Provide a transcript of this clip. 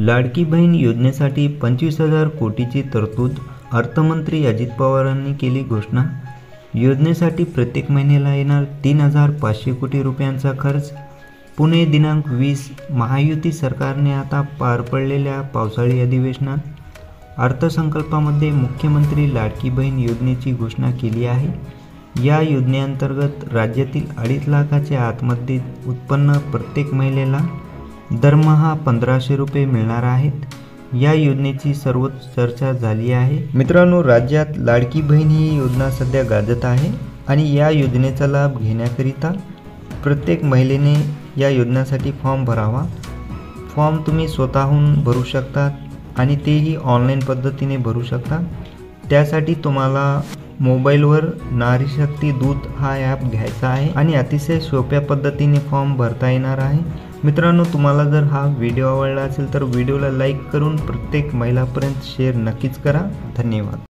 लाडकी बहीण योजनेसाठी 25,000 कोटीची तरतूद. अर्थमंत्री अजित पवारांनी केली घोषणा. योजनेसाठी प्रत्येक महिन्याला येणार 3,500 कोटी रुपयांचा खर्च. पुणे दिनांक 20. महायुती सरकारने आता पार पडलेल्या पावसाळी अधिवेशनात अर्थसंकल्पामध्ये मुख्यमंत्री लाडकी बहीण योजनेची घोषणा केली आहे. या योजनेअंतर्गत राज्यातील 2.5 लाखाच्या आतमध्ये उत्पन्न प्रत्येक महिलेला दरमहा 1,500 रुपये मिळणार आहेत. या योजनेची सर्वच चर्चा झाली आहे. मित्रांनो, राज्यात लाडकी बहीण ही योजना सध्या गाजत आहे आणि या योजनेचा लाभ घेण्याकरिता प्रत्येक महिलेने या योजनेसाठी फॉर्म भरावा. फॉर्म तुम्ही स्वतःहून भरू शकता आणि तेही ऑनलाईन पद्धतीने भरू शकता. त्यासाठी तुम्हाला मोबाईलवर नारी शक्ती दूत हा ॲप घ्यायचा आहे आणि अतिशय सोप्या पद्धतीने फॉर्म भरता येणार आहे. मित्रांनो, तुम्हाला जर हा व्हिडिओ आवडला असेल तर व्हिडिओला लाईक करून प्रत्येक महिलापर्यंत शेअर नक्कीच करा. धन्यवाद.